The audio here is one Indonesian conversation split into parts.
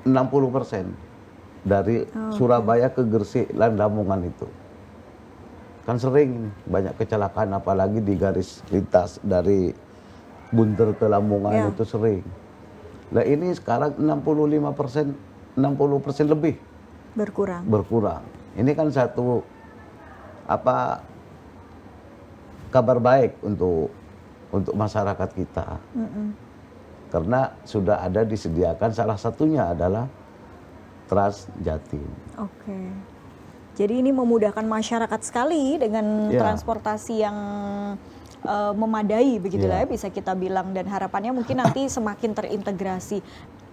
60% dari Surabaya ke Gresik dan Lamongan itu. Kan sering banyak kecelakaan apalagi di garis lintas dari Bunter ke Lamongan itu sering. Nah ini sekarang 65%, 60% lebih berkurang. Ini kan satu kabar baik untuk masyarakat kita. Karena sudah ada disediakan, salah satunya adalah Trans Jatim. Oke. Jadi ini memudahkan masyarakat sekali dengan transportasi yang memadai begitulah ya, bisa kita bilang, dan harapannya mungkin nanti semakin terintegrasi.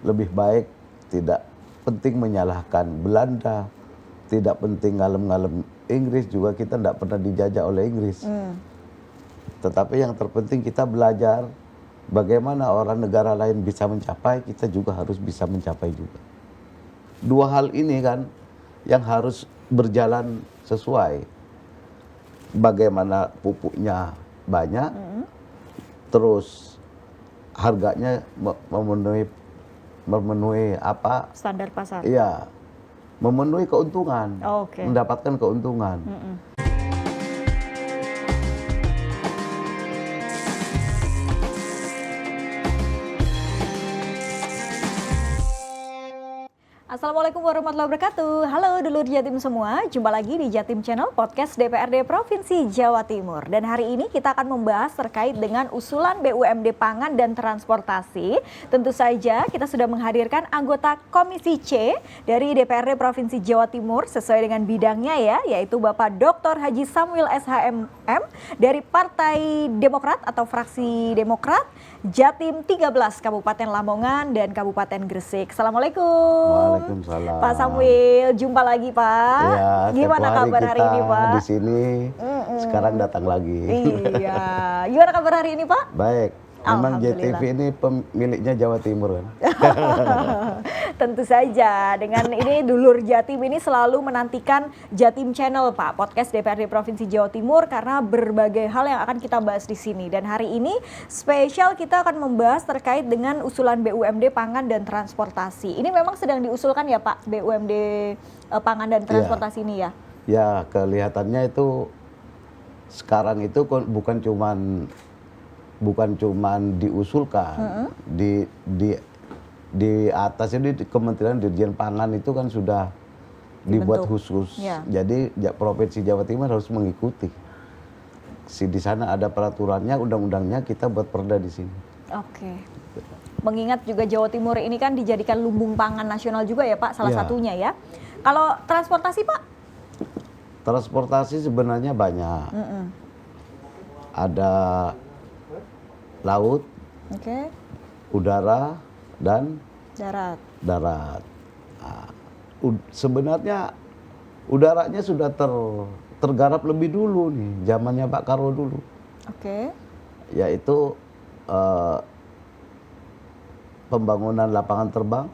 Lebih baik tidak penting menyalahkan Belanda, tidak penting ngalem-ngalem Inggris, juga kita tidak pernah dijajah oleh Inggris. Tetapi yang terpenting kita belajar bagaimana orang negara lain bisa mencapai, kita juga harus bisa mencapai juga. Dua hal ini kan yang harus berjalan sesuai. Bagaimana pupuknya banyak, terus harganya memenuhi apa? Standar pasar. Iya, memenuhi keuntungan, mendapatkan keuntungan. Assalamualaikum warahmatullahi wabarakatuh. Halo dulur Jatim semua, jumpa lagi di Jatim Channel Podcast DPRD Provinsi Jawa Timur. Dan hari ini kita akan membahas terkait dengan usulan BUMD Pangan dan Transportasi. Tentu saja kita sudah menghadirkan anggota Komisi C dari DPRD Provinsi Jawa Timur sesuai dengan bidangnya ya, yaitu Bapak Dr. Haji Samuel SHMM dari Partai Demokrat atau Fraksi Demokrat Jatim 13 Kabupaten Lamongan dan Kabupaten Gresik. Assalamualaikum. Waalaikumsalam. Pak Samuel, jumpa lagi Pak. Ya, gimana kabar hari ini Pak? Di sini, sekarang datang lagi. Iya, gimana kabar hari ini Pak? Baik. Memang JTV ini pemiliknya Jawa Timur kan? Tentu saja, dengan ini dulur Jatim ini selalu menantikan Jatim Channel Pak, podcast DPRD Provinsi Jawa Timur, karena berbagai hal yang akan kita bahas di sini. Dan hari ini spesial kita akan membahas terkait dengan usulan BUMD Pangan dan Transportasi. Ini memang sedang diusulkan ya Pak, BUMD Pangan dan Transportasi ini ya? Ya, kelihatannya itu sekarang itu bukan cuman diusulkan, di atas ini di Kementerian Dirjen Pangan itu kan sudah dibuat khusus. Jadi Provinsi Jawa Timur harus mengikuti. Di sana ada peraturannya, undang-undangnya, kita buat perda di sini. Oke. Mengingat juga Jawa Timur ini kan dijadikan lumbung pangan nasional juga ya Pak, salah satunya ya. Kalau transportasi Pak? Transportasi sebenarnya banyak. Ada laut, udara, dan darat. Nah, sebenarnya udaranya sudah tergarap lebih dulu nih, zamannya Pak Karwo dulu. Yaitu pembangunan lapangan terbang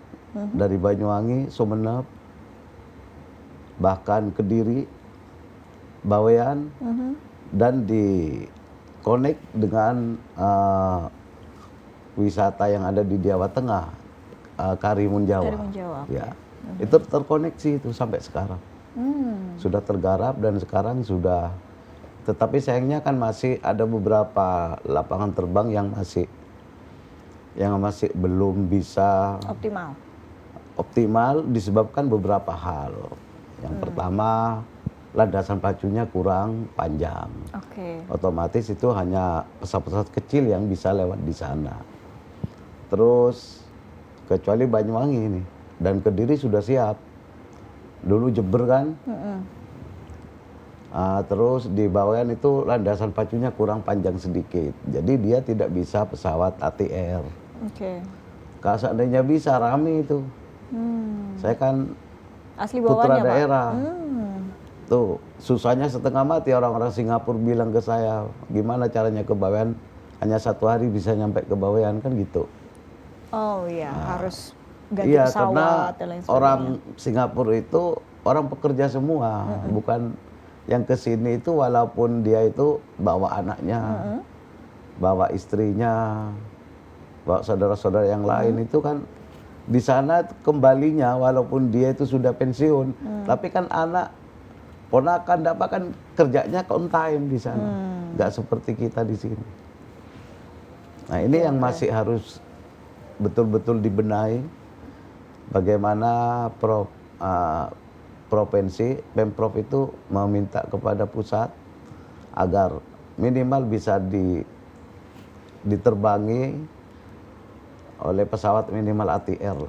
dari Banyuwangi, Sumeneb, bahkan Kediri, Bawean, dan di connect dengan wisata yang ada di Jawa Tengah, Karimun Jawa. Ya, itu terkoneksi itu sampai sekarang. Sudah tergarap dan sekarang sudah. Tetapi sayangnya kan masih ada beberapa lapangan terbang yang masih belum bisa optimal disebabkan beberapa hal. Yang pertama, landasan pacunya kurang panjang. Otomatis itu hanya pesawat-pesawat kecil yang bisa lewat di sana. Terus kecuali Banyuwangi ini dan Kediri sudah siap. Dulu Jember kan. Terus di Bawean itu landasan pacunya kurang panjang sedikit. Jadi dia tidak bisa pesawat ATR. Kalau seandainya bisa, rame itu. Saya kan asli putra bawahnya, daerah. Pak. Tuh, susahnya setengah mati orang-orang Singapura bilang ke saya, gimana caranya ke Bawean, hanya 1 hari bisa nyampe ke Bawean, kan gitu. Oh iya, harus ganti pesawat karena dan lain sebagainya. orang Singapura itu orang pekerja semua, bukan yang ke sini itu walaupun dia itu bawa anaknya, bawa istrinya, bawa saudara-saudara yang lain itu kan Di sana kembalinya walaupun dia itu sudah pensiun, tapi kan anak ponakan dapat kan kerjanya on time di sana, nggak seperti kita di sini. Nah ini yang masih harus betul-betul dibenahi, bagaimana provinsi, Pemprov itu meminta kepada pusat agar minimal bisa diterbangi oleh pesawat minimal ATR.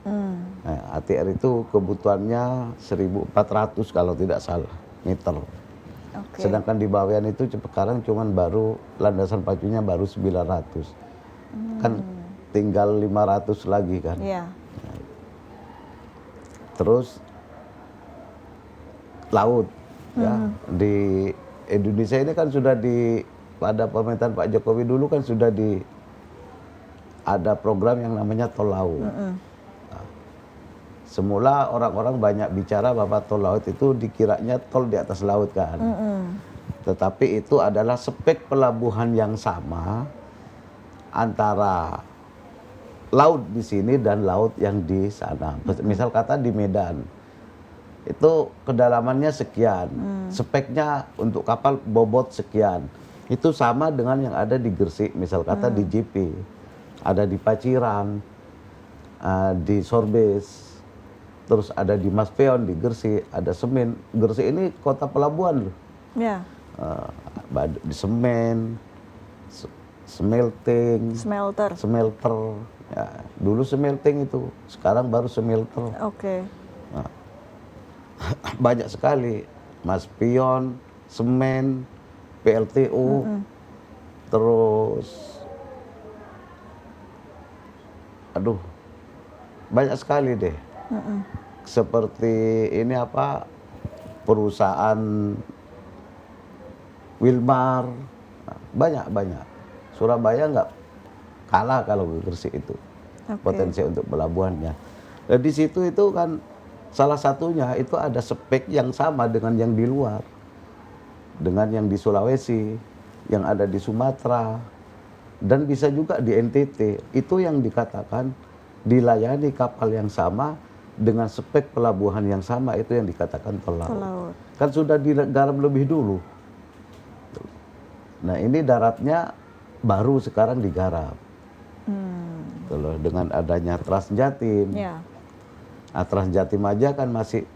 Nah, ATR itu kebutuhannya 1.400 kalau tidak salah meter. Sedangkan di Bawean itu sekarang cuman baru landasan pacunya baru 900. Kan tinggal 500 lagi kan. Iya. Terus laut ya. Di Indonesia ini kan sudah pada pemerintahan Pak Jokowi dulu kan sudah ada program yang namanya tol laut. Nah, semula orang-orang banyak bicara bahwa tol laut itu dikiranya tol di atas laut kan. Tetapi itu adalah spek pelabuhan yang sama antara laut di sini dan laut yang di sana. Misal kata di Medan, itu kedalamannya sekian, speknya untuk kapal bobot sekian. Itu sama dengan yang ada di Gresik, misal kata di JP. Ada di Paciran, di Sorbes, terus ada di Maspeon, di Gresik, ada Semen. Gresik ini kota pelabuhan loh. Ya. Di semen, smelting, Smelter. Ya, dulu smelting itu, sekarang baru smelter. Oke. Nah, banyak sekali, Maspeon, semen, PLTU, terus banyak sekali deh. Seperti ini perusahaan Wilmar, banyak. Surabaya nggak kalah kalau Gresik itu potensi untuk pelabuhannya. Nah, di situ itu kan salah satunya itu ada spek yang sama dengan yang di luar, dengan yang di Sulawesi, yang ada di Sumatera, dan bisa juga di NTT. Itu yang dikatakan dilayani kapal yang sama dengan spek pelabuhan yang sama, itu yang dikatakan tol laut. Kan sudah digarap lebih dulu. Nah ini daratnya baru sekarang digarap. Dengan adanya Transjatim. Ya. Nah, Transjatim aja kan masih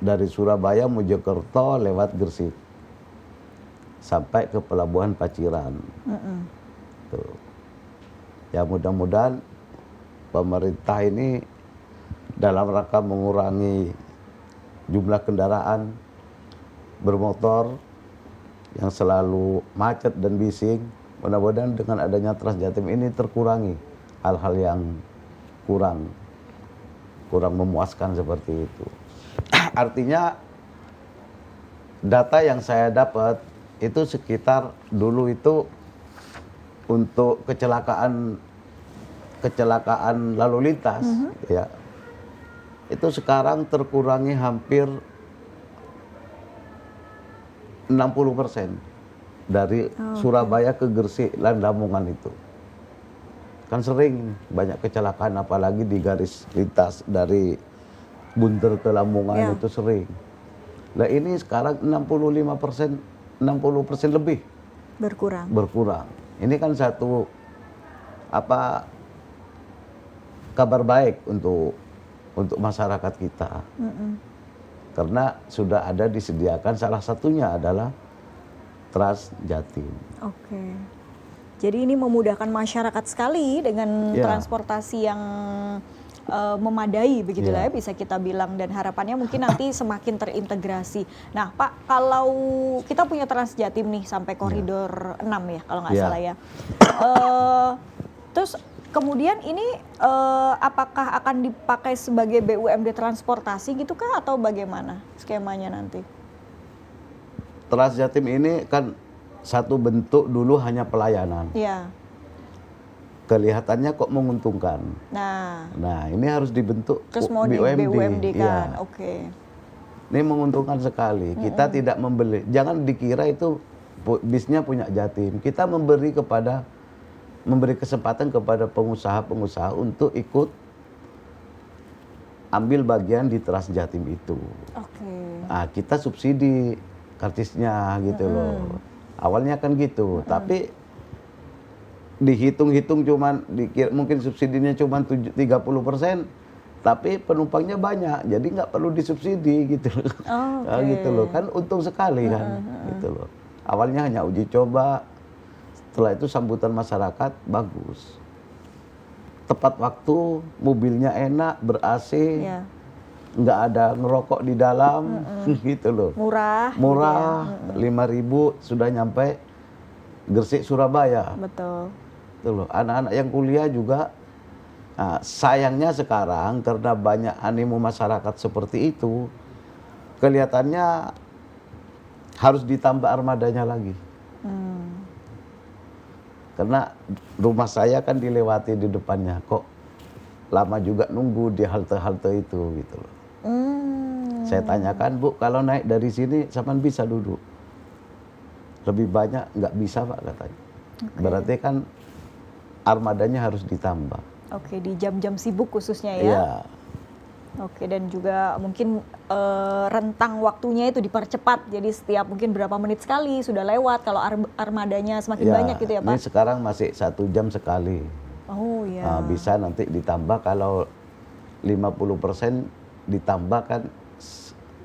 dari Surabaya, Mojokerto lewat Gresik sampai ke pelabuhan Paciran. Tuh. Ya mudah-mudahan pemerintah ini dalam rangka mengurangi jumlah kendaraan bermotor yang selalu macet dan bising, mudah-mudahan dengan adanya Transjatim ini terkurangi hal-hal yang kurang memuaskan seperti itu. Artinya data yang saya dapat itu sekitar dulu itu untuk kecelakaan lalu lintas, ya, itu sekarang terkurangi hampir 60% dari Surabaya ke Gresik Lamongan itu. Kan sering banyak kecelakaan, apalagi di garis lintas dari Bunter ke Lamongan itu sering. Nah ini sekarang 65%, 60% lebih berkurang. Ini kan satu kabar baik untuk masyarakat kita. Karena sudah ada disediakan, salah satunya adalah Transjatim. Oke. Jadi ini memudahkan masyarakat sekali dengan transportasi yang memadai begitu lah ya, bisa kita bilang, dan harapannya mungkin nanti semakin terintegrasi. Nah Pak, kalau kita punya Transjatim nih sampai koridor 6 ya kalau nggak salah ya. Terus kemudian ini apakah akan dipakai sebagai BUMD transportasi gitu kah atau bagaimana skemanya nanti? Transjatim ini kan satu bentuk dulu hanya pelayanan. Iya. Kelihatannya kok menguntungkan. Nah ini harus dibentuk terus mau BUMD kan. Ya. Oke. Ini menguntungkan sekali. Kita tidak membeli. Jangan dikira itu bisnya punya Jatim. Kita memberi kesempatan kepada pengusaha-pengusaha untuk ikut ambil bagian di Trans Jatim itu. Oke. Nah, kita subsidi karcisnya gitu loh. Awalnya kan gitu, tapi dihitung-hitung cuman mungkin subsidinya cuman 30%, tapi penumpangnya banyak, jadi nggak perlu disubsidi gitu loh. Oh, Nah, gitu loh, kan untung sekali kan, gitu loh. Awalnya hanya uji coba, setelah itu sambutan masyarakat bagus. Tepat waktu, mobilnya enak, ber-AC, Ya. nggak ada ngerokok di dalam, gitu loh. Murah. Murah, 5.000 sudah nyampe Gresik Surabaya. Betul. Gitu loh. Anak-anak yang kuliah juga, nah, sayangnya sekarang karena banyak animo masyarakat seperti itu, kelihatannya harus ditambah armadanya lagi. Karena rumah saya kan dilewati di depannya, kok lama juga nunggu di halte-halte itu gitu loh. Saya tanyakan, Bu, kalau naik dari sini sampean bisa duduk? Lebih banyak nggak bisa, Pak, katanya. Berarti kan armadanya harus ditambah. Oke, di jam-jam sibuk khususnya ya. Iya. Oke, dan juga mungkin rentang waktunya itu dipercepat. Jadi setiap mungkin berapa menit sekali sudah lewat kalau armadanya semakin banyak gitu ya, Pak? Ini sekarang masih 1 jam sekali. Oh iya. Nah, bisa nanti ditambah kalau 50% ditambah kan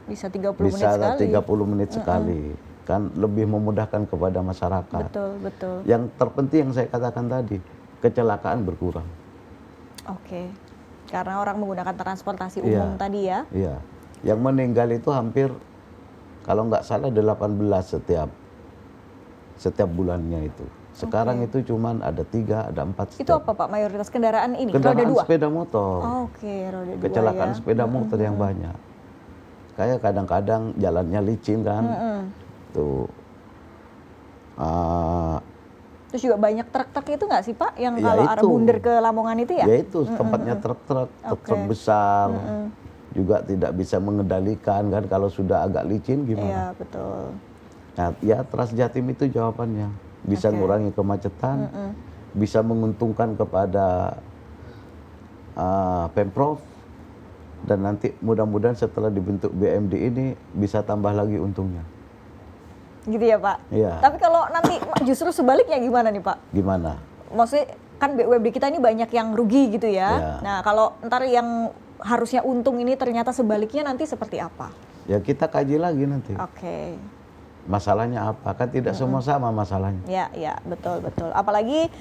Bisa 30 menit bisa sekali. 30 menit sekali. Kan lebih memudahkan kepada masyarakat. Betul, betul. Yang terpenting yang saya katakan tadi, kecelakaan berkurang. Oke. Karena orang menggunakan transportasi Iya. umum tadi ya. Iya. Yang meninggal itu hampir kalau nggak salah 18 setiap bulannya itu. Sekarang itu cuman ada 3, ada 4 Itu apa Pak mayoritas kendaraan ini? Kendaraan roda 2? sepeda motor. Oke, roda 2 Kecelakaan ya. sepeda motor yang banyak. Kayak kadang-kadang jalannya licin kan. Tuh. Terus juga banyak truk-truk itu nggak sih Pak? Yang Ya kalau arah itu. Bunder ke Lamongan itu ya? Ya itu tempatnya truk-truk besar. Juga tidak bisa mengendalikan kan kalau sudah agak licin Iya, gimana. betul. Nah, ya Trans Jatim itu jawabannya. Bisa ngurangi kemacetan, bisa menguntungkan kepada Pemprov, dan nanti mudah-mudahan setelah dibentuk BMD ini bisa tambah lagi untungnya. Gitu ya Pak? Iya. Tapi kalau nanti justru sebaliknya gimana nih Pak? Gimana? Maksudnya kan BUMD kita ini banyak yang rugi gitu ya. Iya. Nah kalau ntar yang harusnya untung ini ternyata sebaliknya nanti seperti apa? Ya kita kaji lagi nanti. Oke. Masalahnya apa? Kan tidak semua sama masalahnya. Ya, ya, betul, betul. Apalagi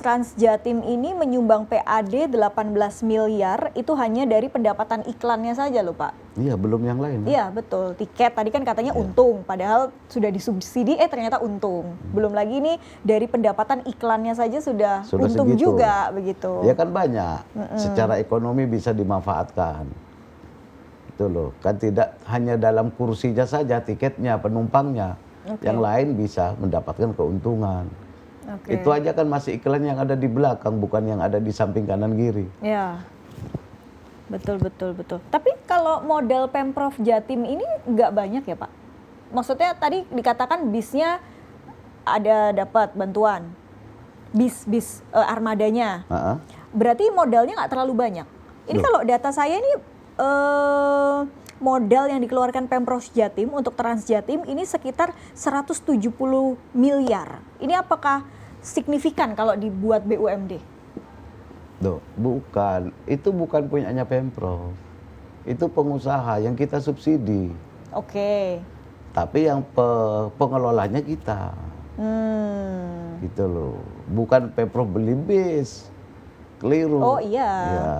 Trans Jatim ini menyumbang PAD 18 miliar itu hanya dari pendapatan iklannya saja loh Pak. Iya, belum yang lain. Iya, betul. Tiket tadi kan katanya untung, padahal sudah disubsidi ternyata untung. Belum lagi nih dari pendapatan iklannya saja sudah untung segitu. juga begitu. Ya kan banyak. Secara ekonomi bisa dimanfaatkan. Itu loh, kan tidak hanya dalam kursinya saja tiketnya, penumpangnya. Yang lain bisa mendapatkan keuntungan. Oke. Itu aja kan masih iklan yang ada di belakang, bukan yang ada di samping kanan kiri. Ya. Betul, betul, betul. Tapi kalau modal Pemprov Jatim ini nggak banyak ya Pak? Maksudnya tadi dikatakan bisnya ada dapat bantuan. Bis armadanya. Berarti modalnya nggak terlalu banyak. Ini kalau data saya ini modal yang dikeluarkan Pemprov Jatim untuk Trans Jatim ini sekitar 170 miliar. Ini apakah signifikan kalau dibuat BUMD? Duh, bukan. Itu bukan punyanya Pemprov. Itu pengusaha yang kita subsidi. Oke. Tapi yang pengelolanya kita. Gitu loh. Bukan Pemprov beli bis. Keliru. Oh iya. Ya.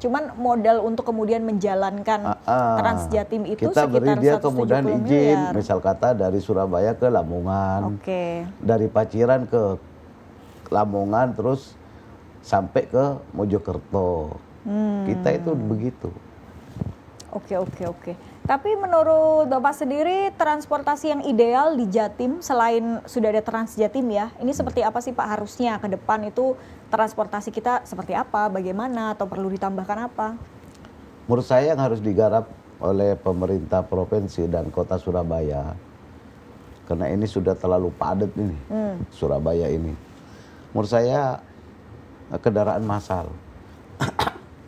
Cuman modal untuk kemudian menjalankan Trans Jatim itu kita beri sekitar dia 170 kemudian izin, miliar. misal kata dari Surabaya ke Lamongan, Oke. dari Paciran ke Lamongan, terus sampai ke Mojokerto. Kita itu begitu. Oke. Tapi menurut Bapak sendiri transportasi yang ideal di Jatim selain sudah ada Trans Jatim ya, ini seperti apa sih Pak harusnya ke depan itu transportasi kita seperti apa, bagaimana atau perlu ditambahkan apa? Menurut saya yang harus digarap oleh pemerintah provinsi dan kota Surabaya, karena ini sudah terlalu padat ini, Surabaya ini. Menurut saya kendaraan massal,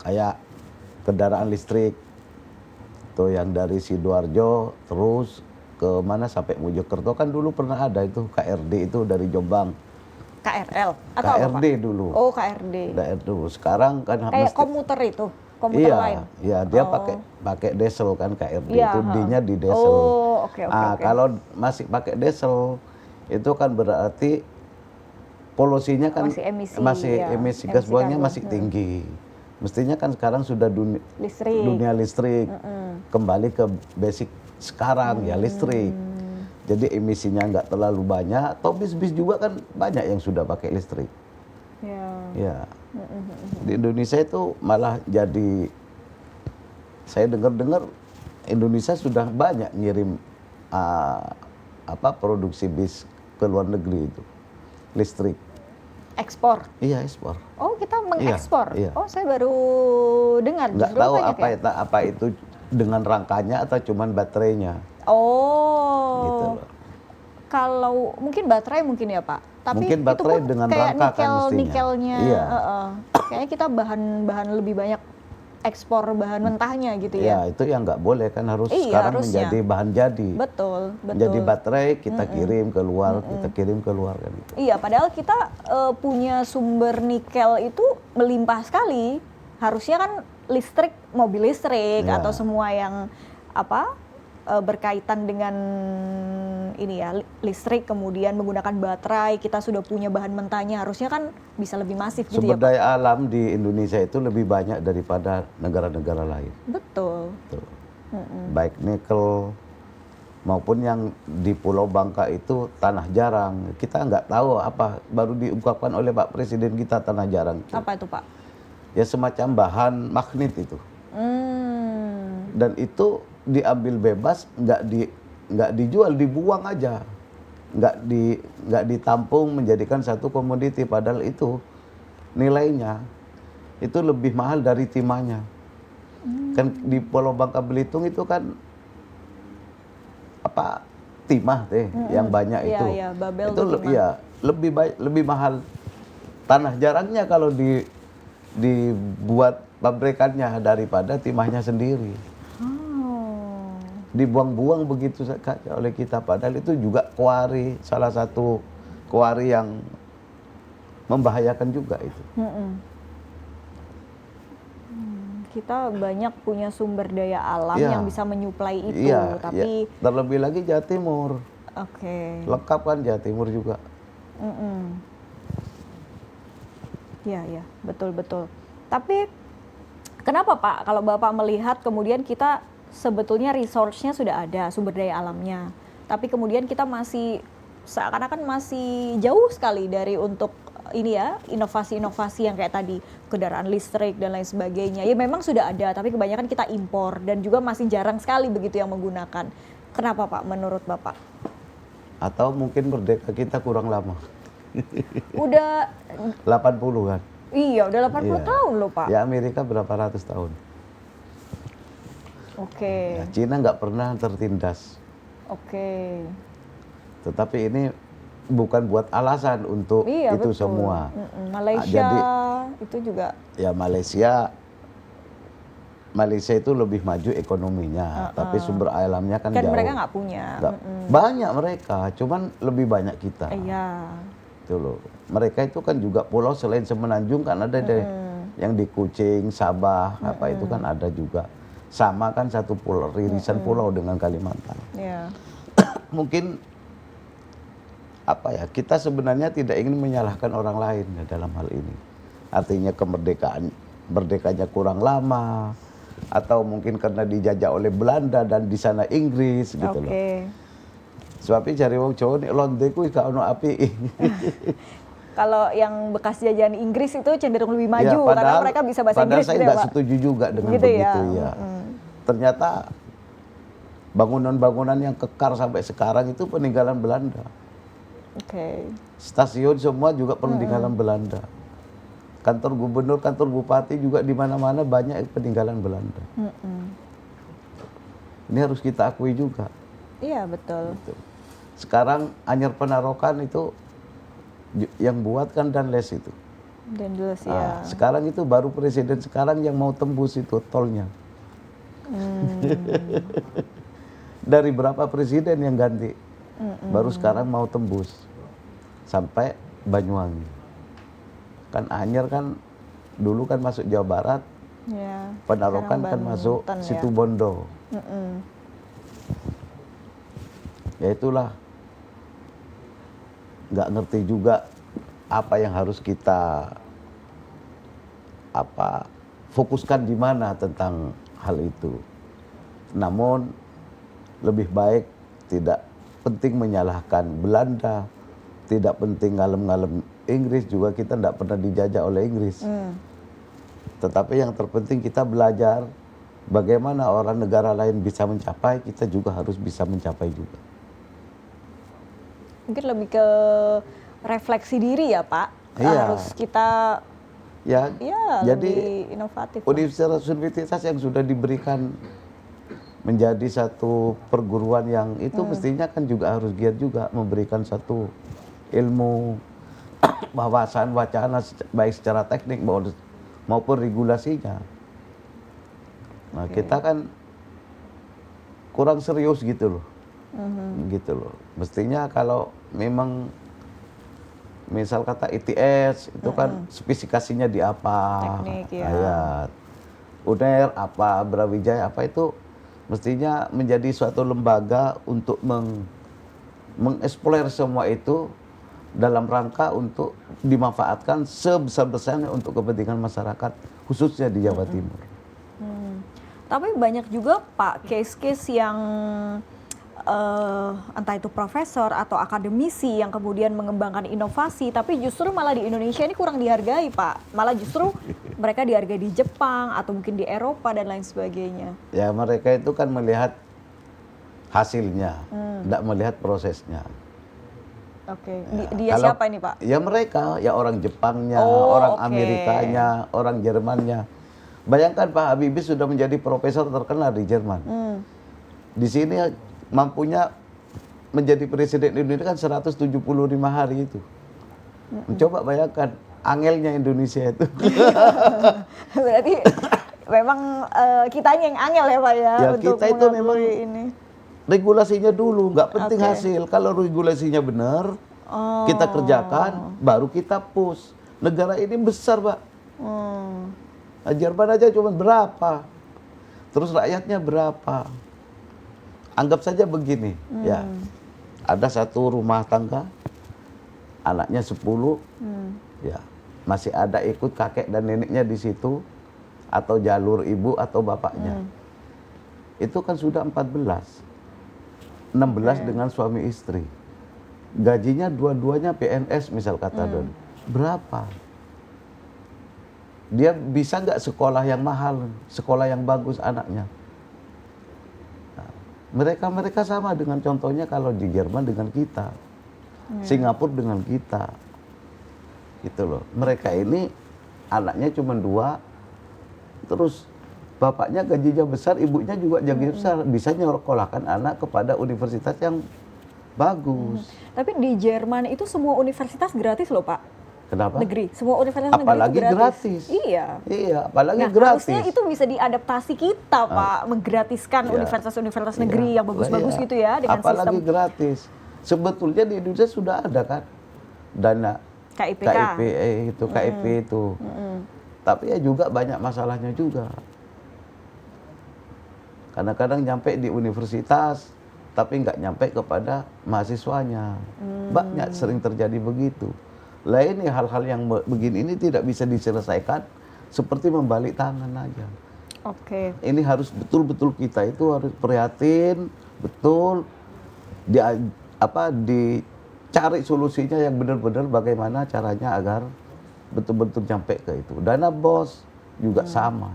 kayak kendaraan listrik. Tuh yang dari Sidoarjo terus ke mana sampai Mojokerto kan dulu pernah ada itu KRD itu dari Jombang. KRL atau apa, KRD Pak? dulu. Oh, KRD. Daerah dulu. Sekarang kan Kayak komuter itu, komuter iya, lain. iya dia Oh. pakai diesel kan KRD Iya, itu ha. D-nya di diesel. Oh, oke. Kalau masih pakai diesel itu kan berarti polusinya kan Masih emisi, emisi ya. gas Emisi buangnya karbon. masih tinggi. Mestinya kan sekarang sudah Listrik. dunia listrik kembali ke basic sekarang ya listrik. Jadi emisinya nggak terlalu banyak. Toh bis-bis juga kan banyak yang sudah pakai listrik. Ya. Ya. Di Indonesia itu malah jadi saya dengar-dengar Indonesia sudah banyak ngirim produksi bis ke luar negeri itu listrik. Ekspor. Iya ekspor. Oh, kita mengekspor. Iya. Oh, saya baru dengar. Nggak Justru tahu banyak ya? apa itu dengan rangkanya atau cuman baterainya. Oh. Gitu loh. Kalau mungkin baterai mungkin ya, Pak. Tapi Mungkin baterai itu kan dengan kayak rangka kan mestinya. nikelnya. Iya. Kayaknya kita bahan lebih banyak ekspor bahan mentahnya gitu Ya ya. itu yang nggak boleh kan harus Iya, sekarang harusnya. menjadi bahan jadi. Betul. Jadi baterai kita kirim keluar, kita kirim keluar kan gitu. Iya, padahal kita punya sumber nikel itu melimpah sekali. Harusnya kan listrik, mobil listrik Ya. atau semua yang berkaitan dengan ini ya listrik, kemudian menggunakan baterai, kita sudah punya bahan mentahnya, harusnya kan bisa lebih masif gitu Sumber ya, Pak. daya alam di Indonesia itu lebih banyak daripada negara-negara lain. Betul. Tuh. Baik nikel maupun yang di Pulau Bangka itu tanah jarang. Kita nggak tahu apa, baru diungkapkan oleh Pak Presiden kita tanah jarang. Apa itu, Pak? Ya semacam bahan magnet itu. Dan itu diambil bebas, nggak dijual, dibuang aja, nggak ditampung menjadikan satu komoditi. Padahal itu nilainya itu lebih mahal dari timahnya. Kan di Pulau Bangka Belitung itu kan timah yang banyak Iya, itu. iya, Babel Itu tuh timah. iya, lebih mahal tanah jarangnya kalau dibuat pabrikannya daripada timahnya sendiri. Dibuang-buang begitu saja oleh kita, padahal itu juga kuari, salah satu kuari yang membahayakan juga itu. Kita banyak punya sumber daya alam Iya. yang bisa menyuplai itu, Iya, tapi iya. Terlebih lagi Jawa Timur, oke. lengkap kan Jawa Timur juga. Iya, betul. Tapi kenapa, Pak, kalau Bapak melihat kemudian kita sebetulnya resource-nya sudah ada, sumber daya alamnya, tapi kemudian kita masih seakan-akan masih jauh sekali dari untuk ini ya, inovasi-inovasi yang kayak tadi, kendaraan listrik dan lain sebagainya. Ya memang sudah ada, tapi kebanyakan kita impor dan juga masih jarang sekali begitu yang menggunakan. Kenapa, Pak, menurut Bapak? Atau mungkin merdeka kita kurang lama. Udah 80 kan. Iya, udah 80 Iya. tahun loh, Pak. Ya Amerika berapa ratus tahun. Oke. Ya, Cina nggak pernah tertindas. Oke. Tetapi ini bukan buat alasan untuk Iya, itu betul. semua. Malaysia Jadi- itu juga Ya Malaysia itu lebih maju ekonominya, tapi sumber alamnya kan kan jauh. mereka nggak punya. Nggak- Banyak mereka, cuman lebih banyak kita. Iya. Itu loh. Mereka itu kan juga pulau selain Semenanjung kan ada deh yang di Kucing, Sabah, apa itu kan ada juga. Sama kan satu pulau, ririsan pulau dengan Kalimantan. Iya. Mungkin kita sebenarnya tidak ingin menyalahkan orang lain ya dalam hal ini. Artinya merdekanya kurang lama, atau mungkin karena dijajah oleh Belanda dan di sana Inggris gitu loh. Oke. Sebabnya cari wong Jawa nih lonte kuwi gak ono api. Kalau yang bekas jajahan Inggris itu cenderung lebih maju karena mereka bisa bahasa Inggris saya gitu ya, nggak Pak. setuju juga dengan Gitu ya. begitu ya. Ternyata bangunan-bangunan yang kekar sampai sekarang itu peninggalan Belanda. Oke. Stasiun semua juga peninggalan Belanda. Kantor gubernur, kantor bupati juga di mana-mana banyak peninggalan Belanda. Ini harus kita akui juga. Iya, betul. Sekarang Anyar Penarokan itu yang buat kan Danles itu. Dan jelas ya. Nah, sekarang itu baru presiden sekarang yang mau tembus itu tolnya. Dari berapa presiden yang ganti, baru sekarang mau tembus sampai Banyuwangi. Kan Anyer kan dulu kan masuk Jawa Barat, Ya. Penarokan kan masuk Banten, ya. Situbondo. Ya itulah, nggak ngerti juga apa yang harus kita fokuskan di mana tentang hal itu. Namun lebih baik tidak penting menyalahkan Belanda, tidak penting ngalem-ngalem Inggris, juga kita tidak pernah dijajah oleh Inggris. Tetapi yang terpenting kita belajar bagaimana orang negara lain bisa mencapai, kita juga harus bisa mencapai juga. Mungkin lebih ke refleksi diri ya Pak. Iya. Harus kita Ya, jadi jadi inovatif. universitas yang sudah diberikan menjadi satu perguruan yang itu mestinya kan juga harus giat juga memberikan satu ilmu, wawasan, wacana baik secara teknik maupun regulasinya. Nah, kita kan kurang serius gitu loh. Gitu loh. Mestinya kalau memang misal kata ITS itu kan spesifikasinya di apa, Teknik, ya. UNER apa, Brawijaya apa, itu mestinya menjadi suatu lembaga untuk mengeksplor semua itu dalam rangka untuk dimanfaatkan sebesar-besarnya untuk kepentingan masyarakat khususnya di Jawa Timur. Tapi banyak juga Pak case-case yang entah itu profesor atau akademisi yang kemudian mengembangkan inovasi, tapi justru malah di Indonesia ini kurang dihargai Pak. Malah justru mereka dihargai di Jepang atau mungkin di Eropa dan lain sebagainya. Ya mereka itu kan melihat hasilnya, tidak melihat prosesnya. Oke, Ya, dia kalau- siapa ini Pak? Ya mereka, ya orang Jepangnya, Oh, orang oke. Amerikanya, orang Jermannya. Bayangkan Pak Habibie sudah menjadi profesor terkenal di Jerman. Di sini mampunya menjadi presiden Indonesia kan 175 hari itu. Coba bayangkan, angelnya Indonesia itu. Berarti memang kitanya yang angel ya Pak ya, Ya, untuk kita itu mengakui memang ini. Regulasinya dulu, nggak penting Oke. hasil. Kalau regulasinya benar, kita kerjakan, baru kita push. Negara ini besar, Pak. Nah, Jerman aja cuma berapa? Terus rakyatnya berapa? Anggap saja begini, ya. Ada satu rumah tangga, anaknya 10, ya. Masih ada ikut kakek dan neneknya di situ, atau jalur ibu atau bapaknya. Itu kan sudah 14. 16 dengan suami istri. Gajinya dua-duanya PNS misal kata Don. Berapa? Dia bisa nggak sekolah yang mahal, sekolah yang bagus anaknya? Nah, mereka sama dengan contohnya kalau di Jerman dengan kita, Singapura dengan kita, gitu loh. Mereka ini anaknya cuma 2, terus bapaknya gajinya besar, ibunya juga gajinya besar, bisa nyekolahkan anak kepada universitas yang bagus. Tapi di Jerman itu semua universitas gratis loh Pak. Kenapa? Negeri, semua universitas Apalagi negeri itu gratis. Iya. Iya, apalagi Nah, gratis. harusnya itu bisa diadaptasi kita Pak, menggratiskan Iya. universitas-universitas Iya. negeri yang bagus-bagus Iya. gitu ya dengan apalagi sistem gratis. Sebetulnya di Indonesia sudah ada kan dana KIPK. KIP itu. Tapi ya juga banyak masalahnya juga. Kadang-kadang nyampe di universitas, tapi nggak nyampe kepada mahasiswanya. Banyak sering terjadi begitu. Lah ini hal-hal yang begini ini tidak bisa diselesaikan seperti membalik tangan aja. Oke. Ini harus betul-betul kita itu harus prihatin, betul dicari solusinya yang benar-benar bagaimana caranya agar betul-betul sampai ke itu. Dana BOS juga sama.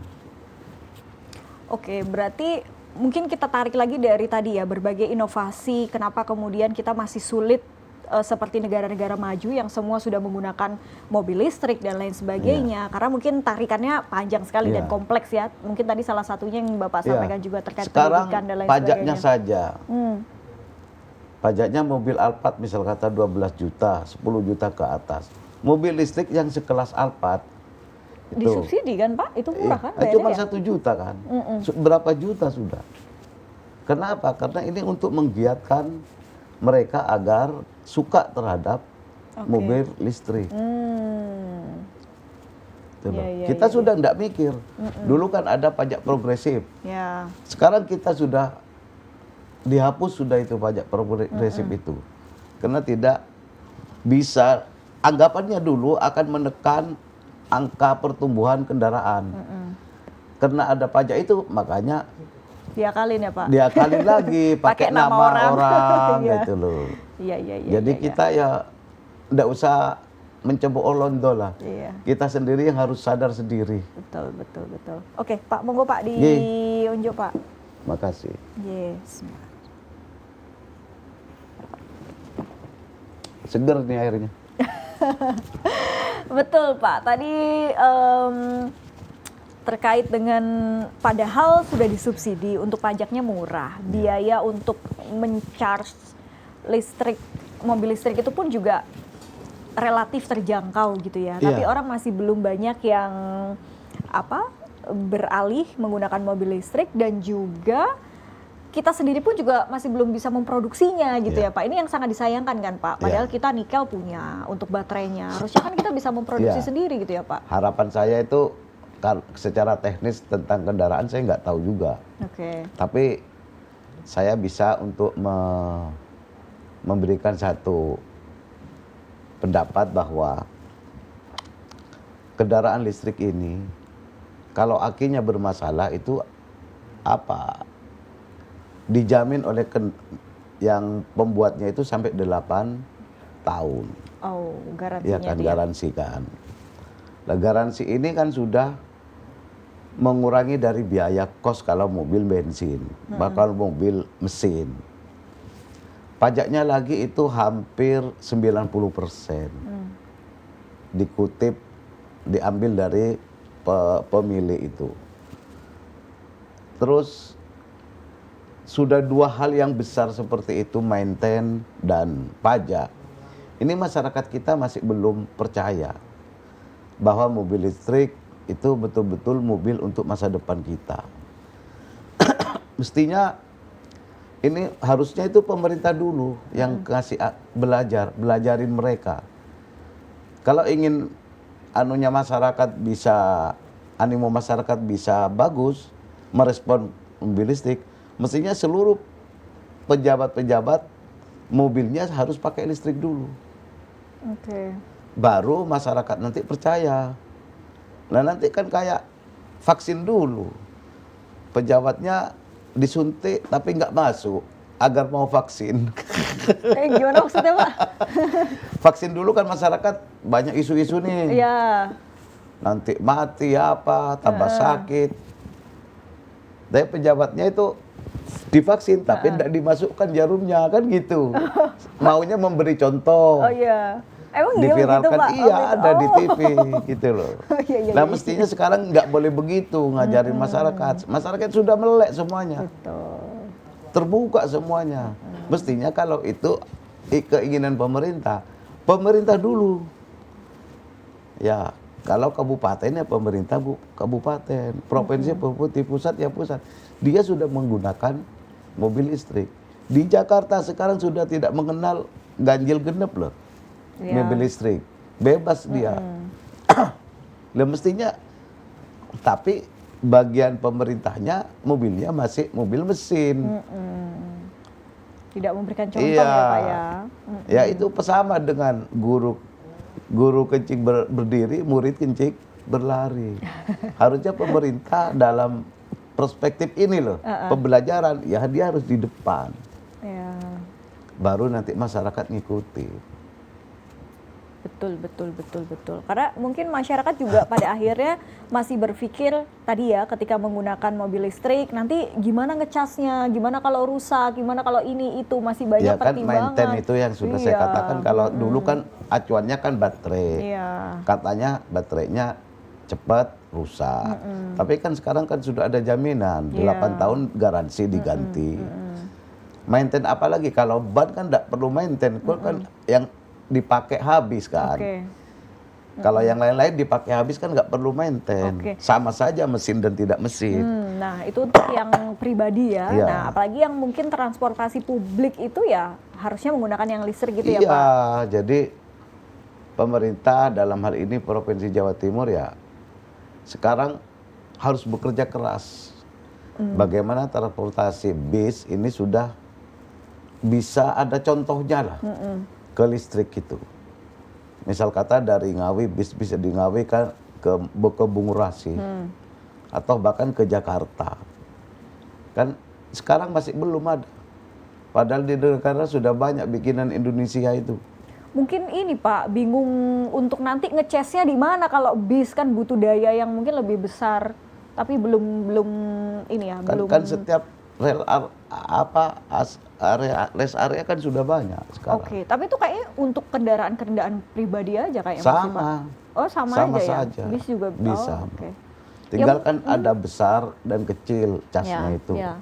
Oke, berarti mungkin kita tarik lagi dari tadi ya, berbagai inovasi, kenapa kemudian kita masih sulit seperti negara-negara maju yang semua sudah menggunakan mobil listrik dan lain sebagainya. Karena mungkin tarikannya panjang sekali dan kompleks ya. Mungkin tadi salah satunya yang Bapak sampaikan juga terkait sekarang pendidikan dan lain pajaknya sebagainya. saja. Pajaknya mobil Alphard misal kata 12 juta, 10 juta ke atas. Mobil listrik yang sekelas Alphard itu disubsidi kan Pak? Itu murah kan? cuma bayarnya ya? 1 juta kan. Berapa juta sudah? Kenapa? Karena ini untuk menggiatkan mereka agar suka terhadap mobil listrik. Gitu loh. Kita sudah enggak mikir. Dulu kan ada pajak progresif. Ya. Sekarang kita sudah dihapus sudah itu pajak progresif itu. Karena tidak bisa, anggapannya dulu akan menekan angka pertumbuhan kendaraan. Karena ada pajak itu makanya diakalin ya Pak? diakalin lagi pakai nama orang Iya. gitu loh. Iya. Jadi kita ya enggak usah mencebok londo lah. Iya. Kita sendiri yang harus sadar sendiri. Betul. Oke Pak, monggo Pak Ye. diunjuk Pak. Makasih. Yes. Seger nih airnya. Betul Pak, tadi terkait dengan padahal sudah disubsidi untuk pajaknya murah, biaya untuk mencharge listrik, mobil listrik itu pun juga relatif terjangkau gitu ya. Tapi orang masih belum banyak yang beralih menggunakan mobil listrik, dan juga kita sendiri pun juga masih belum bisa memproduksinya gitu ya Pak. Ini yang sangat disayangkan kan Pak. Padahal kita nikel punya untuk baterainya. Harusnya kan kita bisa memproduksi sendiri gitu ya Pak. Harapan saya itu secara teknis tentang kendaraan saya nggak tahu juga. Tapi saya bisa untuk memberikan satu pendapat bahwa kendaraan listrik ini kalau akinya bermasalah itu dijamin oleh yang pembuatnya itu sampai 8 tahun. Oh, garansinya ya kan, garansi kan. Nah, garansi ini kan sudah mengurangi dari biaya kos kalau mobil bensin, bakal mobil mesin. Pajaknya lagi itu hampir 90%. Dikutip, diambil dari pemilik itu. Terus sudah 2 hal yang besar seperti itu, mainten dan pajak. Ini masyarakat kita masih belum percaya bahwa mobil listrik itu betul-betul mobil untuk masa depan kita. Mestinya ini harusnya itu pemerintah dulu yang kasih belajarin mereka. Kalau ingin animo masyarakat bisa bagus merespon mobil listrik, mestinya seluruh pejabat-pejabat mobilnya harus pakai listrik dulu. Baru masyarakat nanti percaya. Nah nanti kan kayak vaksin dulu. Pejabatnya disuntik tapi nggak masuk agar mau vaksin. Gimana maksudnya Pak? Vaksin dulu kan masyarakat banyak isu-isu nih. Iya. Nanti mati tambah sakit. Tapi pejabatnya itu divaksin tapi tidak dimasukkan jarumnya kan gitu. Maunya memberi contoh. Oh iya. Emang diviralkan gitu, Pak? Iya ada di TV gitu loh. Iya. Nah mestinya sekarang nggak boleh begitu ngajarin masyarakat. Masyarakat sudah melek semuanya. Betul. Terbuka semuanya. Mestinya kalau itu keinginan pemerintah dulu. Ya kalau kabupaten ya pemerintah kabupaten, provinsi pusat ya pusat. Dia sudah menggunakan mobil listrik. Di Jakarta sekarang sudah tidak mengenal ganjil genap loh. Mobil listrik bebas dia. Lah mestinya, tapi bagian pemerintahnya mobilnya masih mobil mesin. Tidak memberikan contoh ya Pak ya. Ya itu sama dengan guru kencing berdiri, murid kencing berlari. Harusnya pemerintah dalam perspektif ini loh, pembelajaran ya dia harus di depan. Baru nanti masyarakat ngikuti. Betul. Karena mungkin masyarakat juga pada akhirnya masih berpikir tadi ya, ketika menggunakan mobil listrik nanti gimana ngecasnya, gimana kalau rusak, gimana kalau ini itu, masih banyak pertimbangan. Mainten itu yang sudah saya katakan. Kalau dulu kan acuannya kan baterai. Katanya baterainya cepat rusak. Tapi kan sekarang kan sudah ada jaminan 8 tahun garansi diganti. Mainten apalagi kalau ban kan tidak perlu mainten, kan yang dipakai habis kan. Kalau yang lain-lain dipakai habis kan nggak perlu maintain. Oke. Sama saja mesin dan tidak mesin. Nah, itu untuk yang pribadi ya. Iya. Nah, apalagi yang mungkin transportasi publik itu ya harusnya menggunakan yang listrik gitu ya, Iya, Pak? jadi pemerintah dalam hal ini Provinsi Jawa Timur ya sekarang harus bekerja keras. Bagaimana transportasi bis ini sudah bisa ada contohnya lah ke listrik itu. Misal kata dari Ngawi, bis bisa di Ngawi kan ke Bungurasi atau bahkan ke Jakarta. Kan sekarang masih belum ada. Padahal di negara sudah banyak bikinan Indonesia itu. Mungkin ini Pak, bingung untuk nanti ngecasnya di mana kalau bis kan butuh daya yang mungkin lebih besar, tapi belum ini ya, belum. Kan setiap rest area kan sudah banyak sekarang. Oke, tapi itu kayaknya untuk kendaraan pribadi aja kayaknya masih, Pak. Sama. Oh, sama aja ya. Saja. Bis juga bisa. Oh, oke. Tinggal Ya, kan ada besar dan kecil casnya Ya, itu. ya.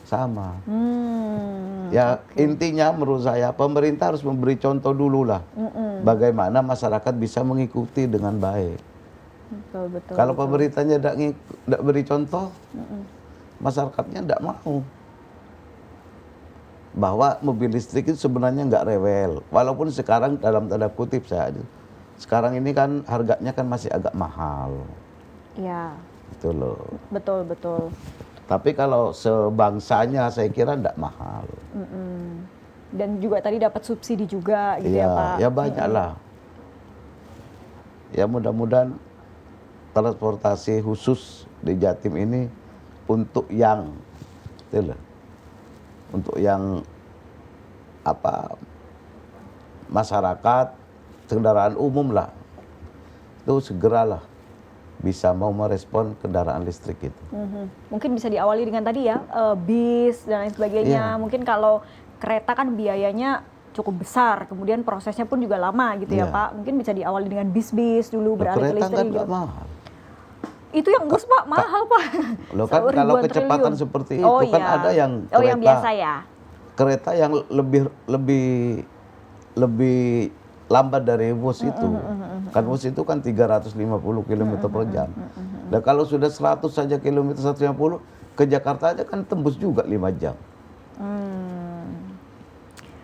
Sama. Ya intinya menurut saya pemerintah harus memberi contoh dulu lah. Bagaimana masyarakat bisa mengikuti dengan baik. Betul. Kalau pemerintahnya tidak beri contoh, masyarakatnya tidak mau. Bahwa mobil listrik itu sebenarnya nggak rewel. Walaupun sekarang dalam tanda kutip sekarang ini kan harganya kan masih agak mahal. Ya, Gitu loh. betul. Tapi kalau sebangsanya saya kira tidak mahal. Dan juga tadi dapat subsidi juga gitu ya, Pak. Ya banyak lah. Ya mudah-mudahan transportasi khusus di Jatim ini untuk yang masyarakat kendaraan umum lah itu segeralah bisa mau merespon kendaraan listrik itu. Mungkin bisa diawali dengan tadi ya, bis dan lain sebagainya. Iya. Mungkin kalau kereta kan biayanya cukup besar, kemudian prosesnya pun juga lama gitu ya, Iya. Pak. Mungkin bisa diawali dengan bis dulu beralih ke Kereta listrik kan gitu. nggak mahal. Itu yang bus, Pak, mahal, Pak. Loh kan Ribuan kalau kecepatan triliun. seperti itu kan iya. ada yang yang biasa ya. kereta yang lebih lambat dari bus itu. Kan bus itu kan 350 km per jam. Dan kalau sudah 100 saja kilometer 150 ke Jakarta aja kan tembus juga 5 jam.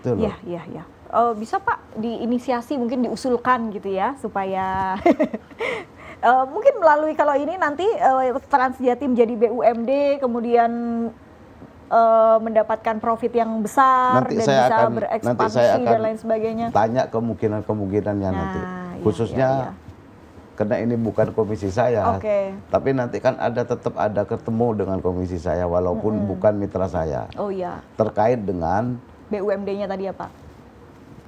Itu loh. Iya. Bisa Pak diinisiasi mungkin diusulkan gitu ya supaya mungkin melalui kalau ini nanti Trans Jatim jadi BUMD kemudian mendapatkan profit yang besar Nanti dan saya bisa akan berekspansi dan lain sebagainya. tanya kemungkinan-kemungkinannya nanti. Khususnya iya. karena ini bukan komisi saya. Oke. Tapi nanti kan tetap ada ketemu dengan komisi saya walaupun bukan mitra saya. Oh iya. Terkait dengan BUMD-nya tadi ya Pak.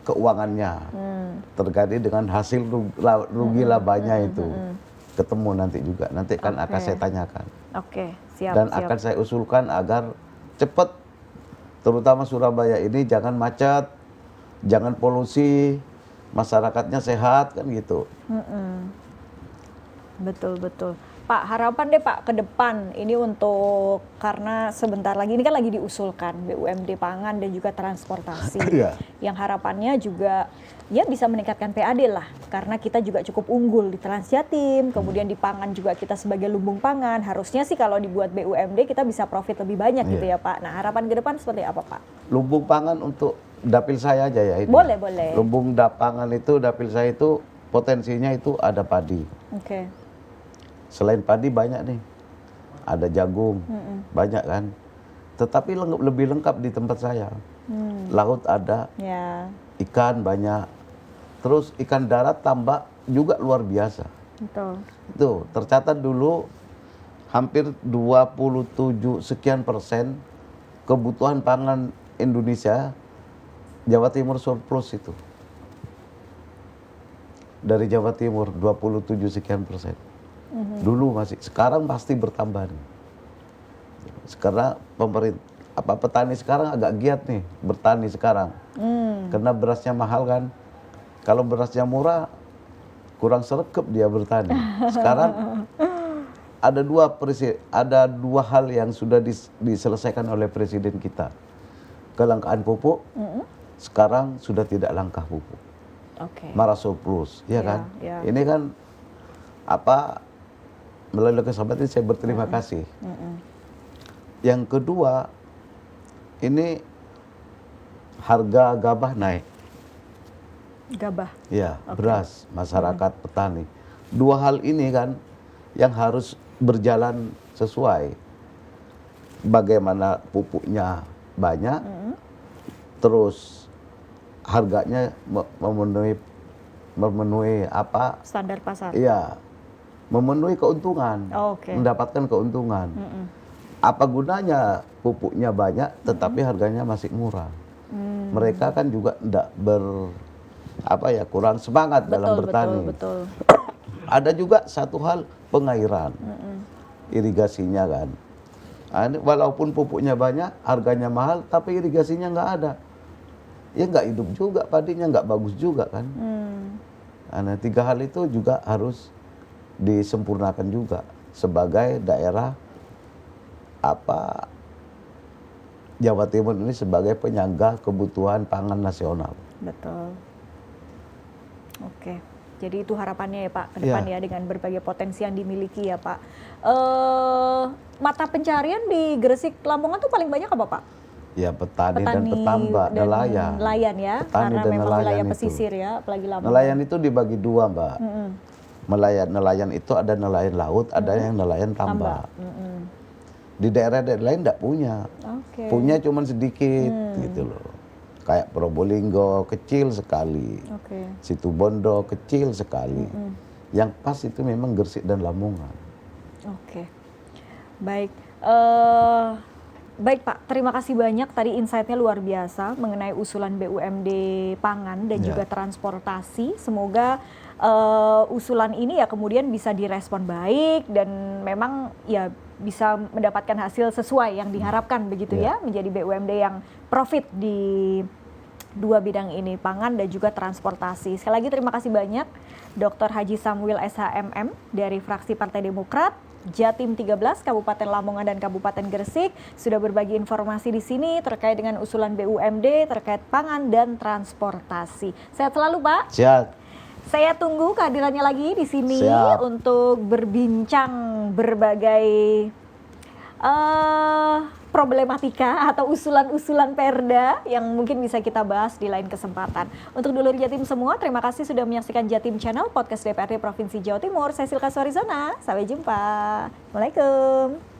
keuangannya. Terkait dengan hasil rugi labanya itu. Ketemu nanti juga. Nanti kan akan saya tanyakan. Oke, siap. Dan akan saya usulkan agar cepat, terutama Surabaya ini jangan macet, jangan polusi, masyarakatnya sehat kan gitu. Betul. Pak, harapan deh Pak ke depan ini untuk, karena sebentar lagi ini kan lagi diusulkan BUMD pangan dan juga transportasi. Iya. Yang harapannya juga ya bisa meningkatkan PAD lah, karena kita juga cukup unggul di Trans Jatim, kemudian di pangan juga kita sebagai lumbung pangan. Harusnya sih kalau dibuat BUMD kita bisa profit lebih banyak gitu ya Pak. Nah, harapan ke depan seperti apa Pak? Lumbung pangan untuk dapil saya aja ya ini. Boleh. Lumbung pangan itu dapil saya itu potensinya itu ada padi. Oke. Selain padi banyak nih, ada jagung, banyak kan. Tetapi lebih lengkap di tempat saya. Laut ada, Ya. ikan banyak. Terus ikan darat tambak juga luar biasa. Betul. Itu tercatat dulu hampir 27 sekian persen kebutuhan pangan Indonesia Jawa Timur surplus itu. Dari Jawa Timur 27 sekian persen. Dulu masih, sekarang pasti bertambah nih. Sekarang petani sekarang agak giat nih bertani sekarang. Karena berasnya mahal kan. Kalau berasnya murah kurang srekep dia bertani. Sekarang ada dua hal yang sudah diselesaikan oleh presiden kita. Kelangkaan pupuk, sekarang sudah tidak langka pupuk. Oke. Malah surplus, ya kan? ya. Ini kan melalui kesempatan ini saya berterima kasih. Yang kedua, ini harga gabah naik. Gabah. Ya, beras, masyarakat, petani. Dua hal ini kan yang harus berjalan sesuai. Bagaimana pupuknya banyak, terus harganya memenuhi Standar pasar. Iya, memenuhi keuntungan, mendapatkan keuntungan. Apa gunanya pupuknya banyak, tetapi harganya masih murah? Mereka kan juga tidak kurang semangat dalam bertani. Betul. Ada juga satu hal, pengairan, irigasinya kan. Walaupun pupuknya banyak, harganya mahal, tapi irigasinya nggak ada. Ya nggak hidup juga, padinya nggak bagus juga kan. Nah, tiga hal itu juga harus disempurnakan juga sebagai daerah Jawa Timur ini sebagai penyangga kebutuhan pangan nasional. Betul. Oke. Jadi itu harapannya ya Pak ke depan ya dengan berbagai potensi yang dimiliki ya Pak. Mata pencarian di Gresik Lamongan tuh paling banyak apa Pak? Ya petani dan petambak, nelayan. Nelayan ya, petani karena dan memang nelayan wilayah itu. pesisir ya, apalagi Lamongan. Nelayan itu dibagi dua Mbak. Nelayan itu ada nelayan laut, ada yang nelayan tambak. Di daerah-daerah lain tidak punya. Punya cuma sedikit gitu loh. Kayak Probolinggo kecil sekali, Situbondo kecil sekali. Yang pas itu memang Gresik dan Lamongan. Oke, baik. Baik Pak, terima kasih banyak tadi insight-nya luar biasa mengenai usulan BUMD pangan dan juga transportasi. Semoga usulan ini ya kemudian bisa direspon baik dan memang ya bisa mendapatkan hasil sesuai yang diharapkan begitu ya, menjadi BUMD yang profit di dua bidang ini, pangan dan juga transportasi. Sekali lagi terima kasih banyak Dr. Haji Samuil SHMM dari fraksi Partai Demokrat Jatim 13 Kabupaten Lamongan dan Kabupaten Gresik sudah berbagi informasi di sini terkait dengan usulan BUMD terkait pangan dan transportasi. Sehat selalu Pak. Sehat. Saya tunggu kehadirannya lagi di sini untuk berbincang berbagai problematika atau usulan-usulan Perda yang mungkin bisa kita bahas di lain kesempatan. Untuk dulur Jatim semua, terima kasih sudah menyaksikan Jatim Channel, podcast DPRD Provinsi Jawa Timur. Saya Silka Suarizona, sampai jumpa. Assalamualaikum.